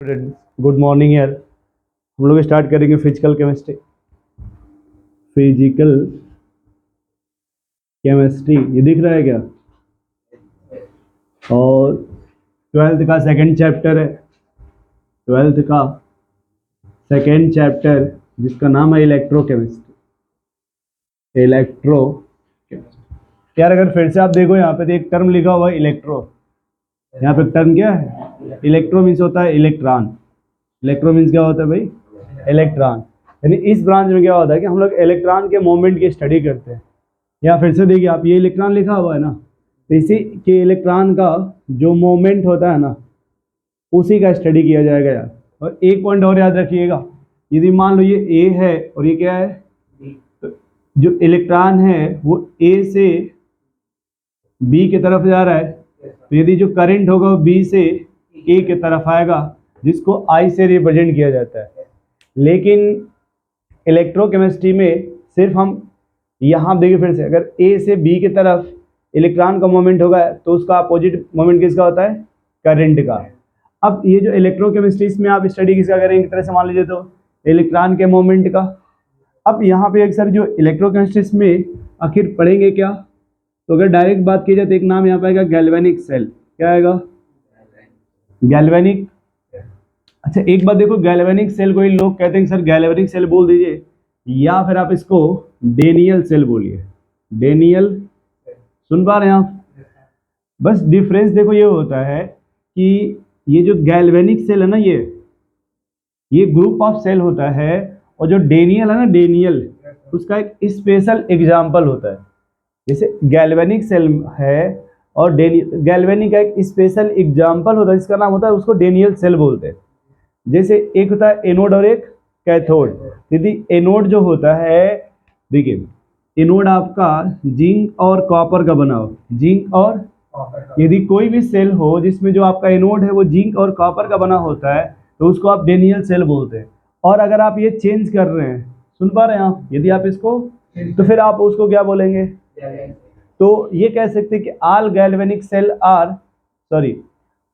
Good morning यार। हम लोग स्टार्ट करेंगे फिजिकल केमिस्ट्री। फिजिकल केमिस्ट्री ये दिख रहा है क्या? और ट्वेल्थ का सेकंड चैप्टर है। ट्वेल्थ का सेकंड चैप्टर जिसका नाम है इलेक्ट्रोकेमिस्ट्री। इलेक्ट्रो यार, अगर फिर से आप देखो यहाँ पे तो एक टर्म लिखा हुआ है इलेक्ट्रो। यहाँ पे टर्म क्या है? इलेक्ट्रो मीन्स होता है इलेक्ट्रॉन। इलेक्ट्रो मीन्स क्या होता है भाई? इलेक्ट्रॉन। यानी इस ब्रांच में क्या होता है कि हम लोग इलेक्ट्रॉन के मूवमेंट की स्टडी करते हैं। या फिर से देखिए, आप ये इलेक्ट्रॉन लिखा हुआ है ना, तो इसी के इलेक्ट्रॉन का जो मूवमेंट होता है ना, उसी का स्टडी किया जाएगा यार। और एक पॉइंट और याद रखिएगा, यदि मान लो ये ए है और ये क्या है, तो जो इलेक्ट्रॉन है वो ए से बी की तरफ जा रहा है, तो यदि जो करंट होगा वो बी से ए की तरफ आएगा, जिसको आई से रिप्रेजेंट किया जाता है। लेकिन इलेक्ट्रोकेमिस्ट्री में सिर्फ हम यहाँ देखिए फिर से, अगर ए से बी की तरफ इलेक्ट्रॉन का मोमेंट होगा तो उसका अपोजिट मोमेंट किसका होता है? करंट का। अब ये जो इलेक्ट्रोकेमिस्ट्री इसमें आप स्टडी किसका करेंगे? एक तरह से मान लीजिए तो इलेक्ट्रॉन के मोमेंट का। अब यहाँ पे एक सर जो इलेक्ट्रोकेमिस्ट्री में आखिर पढ़ेंगे क्या, तो अगर डायरेक्ट बात की जाए तो एक नाम यहाँ पे आएगा गैल्वेनिक सेल। क्या आएगा? गैल्वेनिक। अच्छा एक बात देखो, गैल्वेनिक सेल को लोग कहते हैं सर गैल्वेनिक सेल बोल दीजिए, या फिर आप इसको डेनियल सेल बोलिए। डेनियल, सुन पा रहे हैं आप? बस डिफरेंस देखो ये होता है कि ये जो गैल्वेनिक सेल है ना, ये ग्रुप ऑफ सेल होता है, और जो डेनियल है ना, डेनियल उसका एक स्पेशल एग्जाम्पल होता है। जैसे गैल्वेनिक सेल है और गैल्वेनिक का एक स्पेशल एग्जाम्पल होता है जिसका नाम होता है, उसको डेनियल सेल बोलते हैं। जैसे एक होता है एनोड और एक कैथोड। यदि एनोड जो होता है, देखिए एनोड आपका जिंक और कॉपर का बना हो, जिंक और, यदि कोई भी सेल हो जिसमें जो आपका एनोड है वो जिंक और कॉपर का बना होता है, तो उसको आप डेनियल सेल बोलते हैं। और अगर आप ये चेंज कर रहे हैं, सुन पा रहे हैं आप, यदि आप इसको, तो फिर आप उसको क्या बोलेंगे? तो ये कह सकते हैं कि all galvanic cell are, sorry,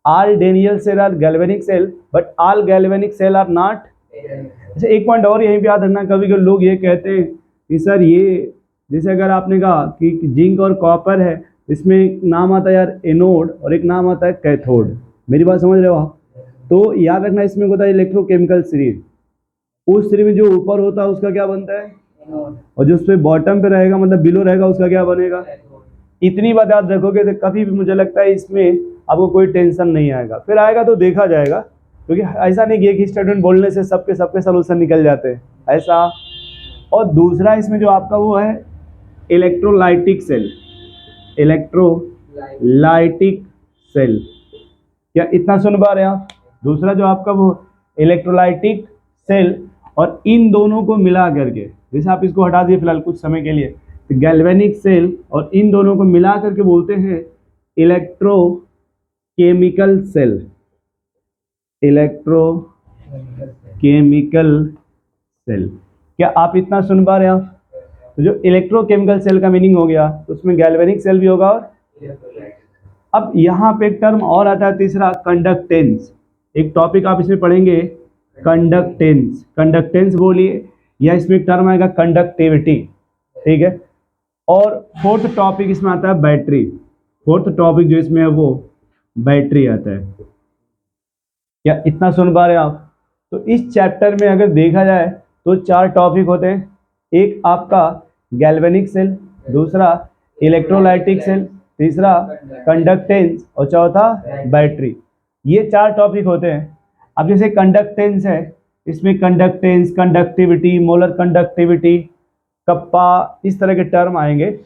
all Daniel cell are galvanic cell but all galvanic cell are not। अच्छा एक पॉइंट और यहीं पे याद रखना, कभी कभी लोग ये कहते हैं कि सर ये, जैसे अगर आपने कहा कि जिंक और कॉपर है, इसमें एक नाम आता है यार एनोड और एक नाम आता है कैथोड। मेरी बात समझ रहे हो आप? तो याद रखना इसमें होता है इलेक्ट्रोकेमिकल सीरीज। उस सीरीज में जो ऊपर होता है उसका क्या बनता है, और जो उस पर बॉटम पे रहेगा मतलब बिलो रहेगा उसका क्या बनेगा। इतनी बात याद रखोगे तो कभी भी मुझे लगता है इसमें आपको कोई टेंशन नहीं आएगा। फिर आएगा तो देखा जाएगा, क्योंकि ऐसा नहीं कि एक स्टूडेंट बोलने से सबके सबके सलूशन निकल जाते हैं, ऐसा। और दूसरा इसमें जो आपका वो है इलेक्ट्रोलाइटिक सेल। इलेक्ट्रोलाइटिक सेल, क्या इतना सुन पा रहे हैं आप? दूसरा जो आपका वो इलेक्ट्रोलाइटिक सेल, और इन दोनों को मिला करके, जैसे आप इसको हटा दिए फिलहाल कुछ समय के लिए, तो गैल्वेनिक सेल और इन दोनों को मिला करके बोलते हैं इलेक्ट्रोकेमिकल सेल। इलेक्ट्रोकेमिकल सेल, क्या आप इतना सुन पा रहे हैं आप? तो जो इलेक्ट्रोकेमिकल सेल का मीनिंग हो गया, तो उसमें गैल्वेनिक सेल भी होगा। और अब यहाँ पे एक टर्म और आता है तीसरा, कंडक्टेंस। एक टॉपिक आप इसमें पढ़ेंगे कंडक्टेंस। कंडक्टेंस बोलिए, या इसमें एक टर्म आएगा कंडक्टिविटी, ठीक है। और फोर्थ टॉपिक इसमें आता है बैटरी। फोर्थ टॉपिक जो इसमें है वो बैटरी आता है। क्या इतना सुन पा रहे हैं आप? तो इस चैप्टर में अगर देखा जाए तो 4 टॉपिक होते हैं। एक आपका गैल्वेनिक सेल, दूसरा इलेक्ट्रोलाइटिक सेल, तीसरा कंडक्टेंस और चौथा बैटरी। ये 4 टॉपिक होते हैं। अब जैसे कंडक्टेंस है, इसमें conductance, conductivity, molar conductivity, kappa, इस तरह के टर्म आएंगे।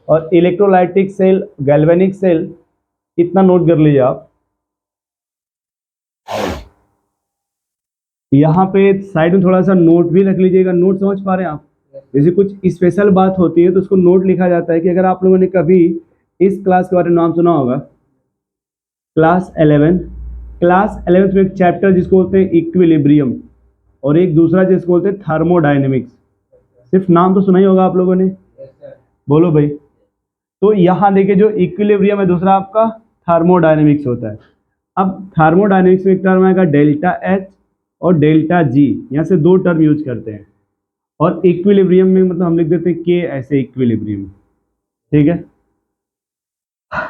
और इलेक्ट्रोलाइटिक सेल, गैल्वेनिक सेल, इतना नोट कर लीजिए आप। यहाँ पे साइड में थोड़ा सा नोट भी रख लीजिएगा। नोट समझ पा रहे हैं आप? जैसे कुछ स्पेशल बात होती है तो उसको नोट लिखा जाता है। कि अगर आप लोगों ने कभी इस क्लास के बारे में नाम सुना होगा, क्लास 11, क्लास 11 में एक चैप्टर जिसको बोलते हैं इक्विलिब्रियम, और एक दूसरा जिसको बोलते हैं थर्मोडायनेमिक्स। सिर्फ नाम तो सुना ही होगा आप लोगों ने, बोलो भाई। तो यहाँ देखिए जो इक्विलिब्रियम है, दूसरा आपका थर्मोडायनेमिक्स होता है। अब थर्मोडायनेमिक्स में एक टर्म आएगा डेल्टा एच और डेल्टा जी, यहाँ से दो टर्म यूज करते हैं। और इक्विलिब्रियम में मतलब हम लिख देते हैं के ऐसे इक्विलिब्रियम, ठीक है।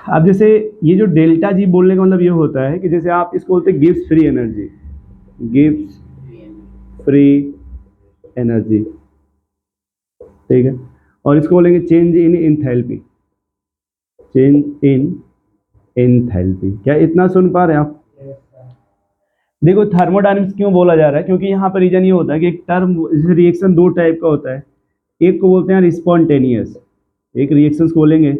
अब जैसे ये जो डेल्टा जी बोलने का मतलब ये होता है कि जैसे आप इसको बोलते हैं gives free energy, gives free energy, ठीक है। और इसको बोलेंगे change in enthalpy, change in enthalpy. क्या इतना सुन पा रहे हैं आप? देखो थर्मोडायनेमिक्स क्यों बोला जा रहा है, क्योंकि यहाँ पर रीजन ये होता है कि एक टर्म जैसे रिएक्शन दो टाइप का होता है, एक को बोलते हैं स्पॉन्टेनियस, एक रिएक्शंस को बोलेंगे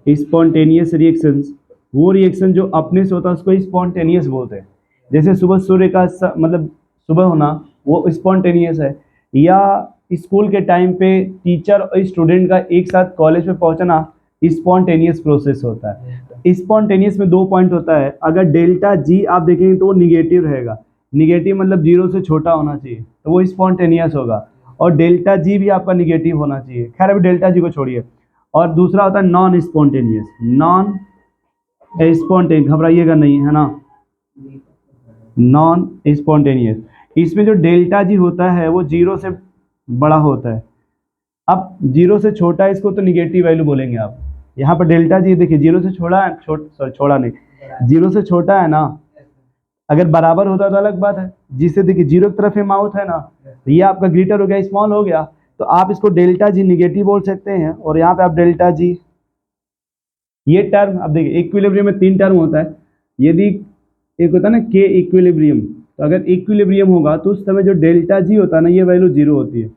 स्पॉन्टेनियस रिएक्शंस। वो रिएक्शन जो अपने से होता है उसको स्पॉन्टेनियस बोलते हैं। जैसे सुबह सूर्य का मतलब सुबह होना वो स्पॉन्टेनियस है, या स्कूल के टाइम पे टीचर और स्टूडेंट का एक साथ कॉलेज में पहुंचना स्पॉन्टेनियस प्रोसेस होता है। स्पॉन्टेनियस में दो पॉइंट होता है, अगर डेल्टा जी आप देखेंगे तो वो निगेटिव रहेगा, निगेटिव मतलब जीरो से छोटा होना चाहिए तो वो स्पॉन्टेनियस होगा, और डेल्टा जी भी आपका निगेटिव होना चाहिए। खैर अभी डेल्टा जी को छोड़िए। और दूसरा होता है नॉन स्पॉन्टेनियस, नॉन स्पॉन्टेनियस, घबराइएगा नहीं है ना, नॉन स्पॉन्टेनियस। इसमें जो डेल्टा जी होता है वो जीरो से बड़ा होता है। अब जीरो से छोटा है इसको तो निगेटिव वैल्यू बोलेंगे आप। यहाँ पर डेल्टा जी देखिए जीरो से छोड़ा है, छोड़ा नहीं, जीरो से छोटा है ना, अगर बराबर होता तो अलग बात है। जिससे देखिए जीरो की तरफ माउथ है ना, तो ये आपका ग्रेटर हो गया, स्मॉल हो गया, तो आप इसको डेल्टा जी निगेटिव बोल सकते हैं। और यहाँ पे आप डेल्टा जी ये टर्म, अब देखिए इक्विलिब्रियम में तीन टर्म होता है। यदि एक होता है ना के इक्विलिब्रियम, तो अगर इक्विलिब्रियम होगा तो उस समय जो डेल्टा जी होता है ना ये वैल्यू जीरो होती है।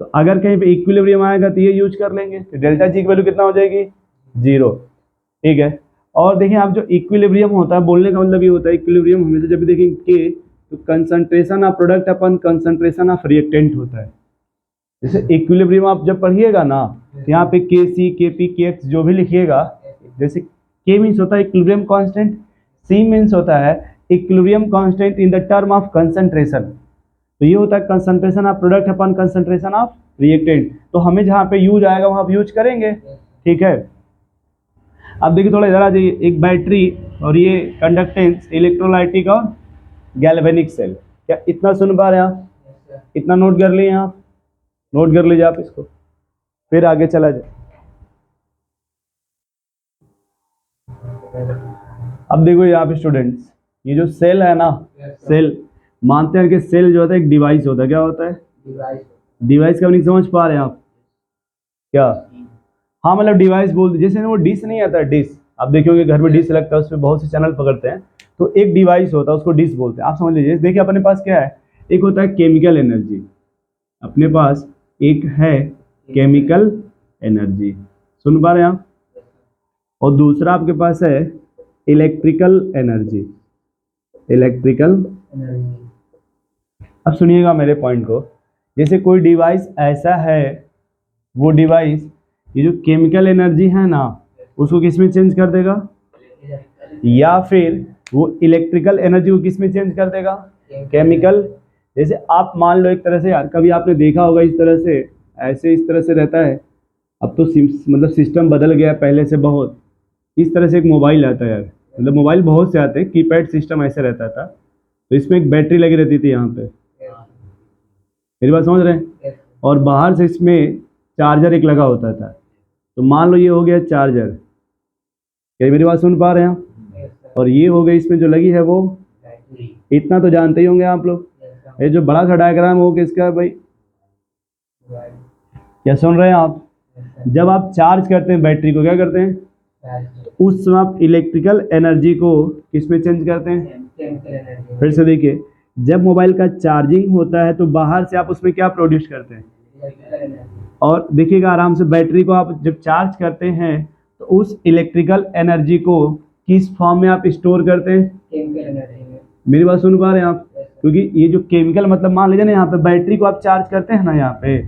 तो अगर कहीं पे इक्विलिब्रियम आएगा तो ये यूज कर लेंगे, तो डेल्टा जी की वैल्यू कितना हो जाएगी, जीरो, ठीक है। और देखिए आप जो इक्विलिब्रियम होता है बोलने का मतलब ये होता है इक्विलिब्रियम हमेशा जब भी देखेंगे के तो concentration of product upon concentration of reactant होता है। जैसे इक्विलिब्रियम आप जब पढ़िएगा ना तो यहाँ पे के सी के पी के एक्स जो भी लिखिएगा, जैसे के मीन्स होता है इक्विलिब्रियम कांस्टेंट, सी मीन्स होता है equilibrium constant in the term of concentration. तो ये होता है concentration of product upon concentration of reactant. तो हमें जहाँ पे यूज आएगा वहाँ पे यूज करेंगे, ठीक है। अब देखिए थोड़ा इधर आ जाइए, एक बैटरी और ये कंडक्टेंस इलेक्ट्रोलाइटिक और गैल्वेनिक सेल। क्या इतना सुन पा रहे हैं आप? इतना नोट कर लिए आप, नोट कर लीजिए आप इसको, फिर आगे चला जाए। अब देखो यहाँ पे स्टूडेंट्स, ये जो सेल है ना, सेल मानते हैं कि सेल जो होता है एक डिवाइस होता है। क्या होता है? डिवाइस का नहीं समझ पा रहे हैं आप क्या? हाँ मतलब डिवाइस बोल दीजिए, जैसे वो डिश नहीं आता, डिश आप देखोगे घर में डिश लगता है, उसमें बहुत से चैनल पकड़ते हैं, तो एक डिवाइस होता है उसको डिश बोलते हैं। आप समझ लीजिए, देखिए अपने पास क्या है, एक होता है केमिकल एनर्जी, अपने पास एक है केमिकल एनर्जी, सुन पा रहे हैं आप, और दूसरा आपके पास है इलेक्ट्रिकल एनर्जी, इलेक्ट्रिकल एनर्जी। अब सुनिएगा मेरे पॉइंट को, जैसे कोई डिवाइस ऐसा है, वो डिवाइस ये जो केमिकल एनर्जी है ना उसको किस में चेंज कर देगा, या फिर वो इलेक्ट्रिकल एनर्जी को किस में चेंज कर देगा, केमिकल। जैसे आप मान लो एक तरह से यार, कभी आपने देखा होगा इस तरह से, ऐसे इस तरह से रहता है, अब तो मतलब सिस्टम बदल गया पहले से बहुत। इस तरह से एक मोबाइल आता है यार, मतलब मोबाइल बहुत से आते हैं, कीपैड सिस्टम ऐसे रहता था, तो इसमें एक बैटरी लगी रहती थी यहाँ पे, मेरी बात समझ रहे हैं, और बाहर से इसमें चार्जर एक लगा होता था। तो मान लो ये हो गया चार्जर, क्या मेरी बात सुन पा रहे हैं? और ये हो गई इसमें जो लगी है वो, इतना तो जानते ही होंगे आप लोग। ये जो बड़ा सा डायग्राम हो किसका है भाई, क्या सुन रहे हैं आप? जब आप चार्ज करते हैं बैटरी को, क्या करते हैं, उस समय आप इलेक्ट्रिकल एनर्जी को किस में चेंज करते हैं? फिर से देखिए, जब मोबाइल का चार्जिंग होता है तो बाहर से आप उसमें क्या प्रोड्यूस करते हैं, और देखिएगा आराम से, बैटरी को आप जब चार्ज करते हैं तो उस इलेक्ट्रिकल एनर्जी को किस फॉर्म में आप स्टोर करते हैं, केमिकल एनर्जी में। मेरी बात सुन पा रहे हैं आप? क्योंकि ये जो केमिकल मतलब मान लीजिए ना, यहाँ पे बैटरी को आप चार्ज करते हैं ना, यहाँ पे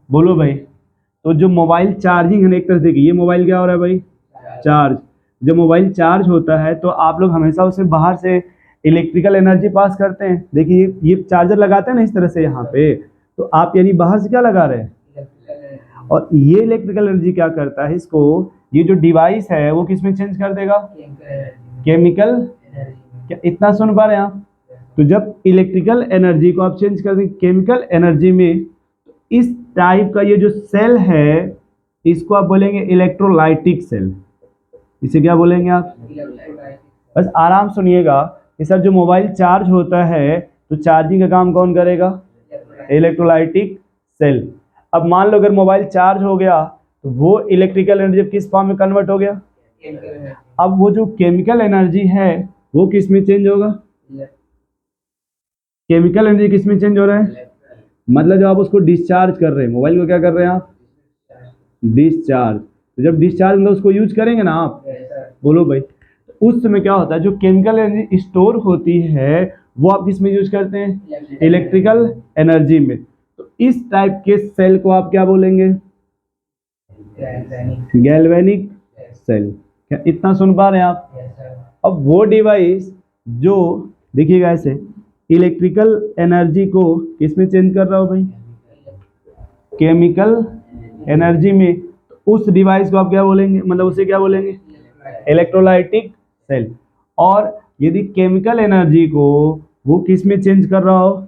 बोलो भाई, तो जो मोबाइल चार्जिंग है ना, एक तरह से ये मोबाइल क्या हो रहा है भाई, चार्ज। जब मोबाइल चार्ज होता है तो आप लोग हमेशा उसे बाहर से इलेक्ट्रिकल एनर्जी पास करते हैं। देखिए ये चार्जर लगाते हैं ना इस तरह से यहाँ पे, तो आप यानी बाहर से क्या लगा रहे हैं, और ये इलेक्ट्रिकल एनर्जी क्या करता है, इसको ये जो डिवाइस है वो किस में चेंज कर देगा, केमिकल क्या इतना सुन पा रहे हैं आप? तो जब इलेक्ट्रिकल एनर्जी को आप चेंज कर देंगे केमिकल एनर्जी में, तो इस टाइप का ये जो सेल है इसको आप बोलेंगे इलेक्ट्रोलाइटिक सेल। इसे क्या बोलेंगे आप? बस आराम सुनिएगा कि सर जो मोबाइल चार्ज होता है तो चार्जिंग का काम कौन करेगा? Electrolytic cell. अब मान लो अगर मोबाइल चार्ज हो गया तो वो इलेक्ट्रिकल एनर्जी किस फॉर्म में कन्वर्ट हो गया? अब वो जो केमिकल एनर्जी है वो किस में चेंज होगा? केमिकल एनर्जी किस में चेंज हो रहा है? मतलब जब आप उसको डिस्चार्ज कर रहे हैं, मोबाइल को क्या कर रहे हैं आप? डिस्चार्ज। तो जब डिस्चार्ज मतलब उसको यूज करेंगे ना आप, बोलो भाई, उस समय क्या होता है जो केमिकल एनर्जी स्टोर होती है वो आप किस में यूज करते हैं? इलेक्ट्रिकल एनर्जी में। तो इस टाइप के सेल को आप क्या बोलेंगे? Galvanic cell. क्या इतना सुन पा रहे हैं आप? अब वो डिवाइस जो देखिएगा ऐसे इलेक्ट्रिकल एनर्जी को किसमें चेंज कर रहा हो भाई? केमिकल एनर्जी में। तो उस डिवाइस को आप क्या बोलेंगे? मतलब उसे क्या बोलेंगे? Electrolytic cell. और यदि केमिकल एनर्जी को वो किस में चेंज कर रहा हो?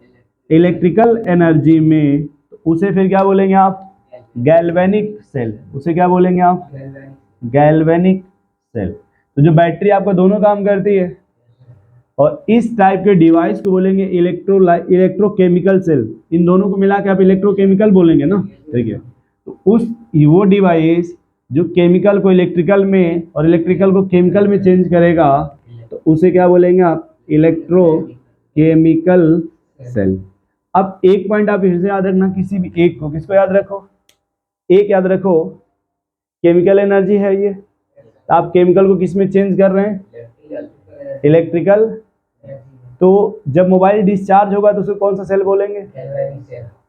इलेक्ट्रिकल एनर्जी में, तो उसे फिर क्या बोलेंगे आप? Galvanic cell. उसे क्या बोलेंगे आप? Galvanic cell. तो जो बैटरी आपका दोनों काम करती है, और इस टाइप के डिवाइस को बोलेंगे इलेक्ट्रोकेमिकल सेल। इन दोनों को मिला के आप इलेक्ट्रोकेमिकल बोलेंगे ना, ठीक है। तो वो डिवाइस जो केमिकल को इलेक्ट्रिकल में और इलेक्ट्रिकल को केमिकल में चेंज करेगा, तो उसे क्या बोलेंगे आप? Electrochemical cell. अब एक पॉइंट आप फिर से याद रखना, किसी भी एक को, किसको याद रखो? एक याद रखो, केमिकल एनर्जी है ये, तो आप केमिकल को किस में चेंज कर रहे हैं? इलेक्ट्रिकल। तो जब मोबाइल डिस्चार्ज होगा तो उसे कौन सा सेल बोलेंगे?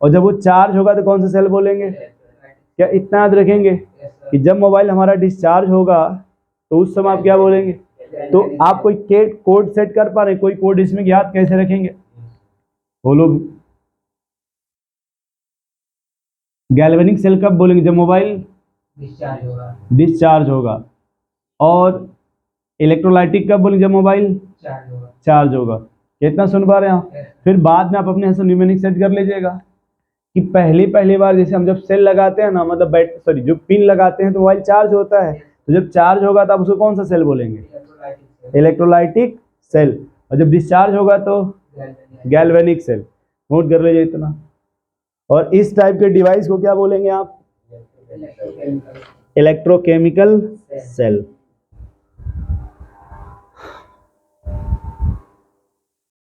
और जब वो चार्ज होगा तो कौन सा सेल बोलेंगे? क्या इतना याद रखेंगे कि जब मोबाइल हमारा डिस्चार्ज होगा तो उस समय आप क्या बोलेंगे? तो आप कोई कोड सेट कर पा रहे हैं? कोई कोड इसमें याद कैसे रखेंगे? बोलो। गैल्वेनिक सेल कब बोलेंगे? जब मोबाइल डिस्चार्ज होगा। और इलेक्ट्रोलाइटिक कब बोलेंगे? जब मोबाइल चार्ज होगा। कितना सुन पा रहे हैं आप? फिर बाद में आप अपने से न्यूमेरिक सेट कर लीजिएगा कि पहली बार जैसे हम जब सेल लगाते हैं ना, मतलब जो पिन लगाते हैं तो मोबाइल चार्ज होता है, तो जब चार्ज होगा तो आप उसको कौन सा सेल बोलेंगे? Electrolytic cell. और जब डिस्चार्ज होगा तो गैल्वेनिक सेल। नोट कर लीजिए इतना। और इस टाइप के डिवाइस को क्या बोलेंगे आप? Electrochemical cell.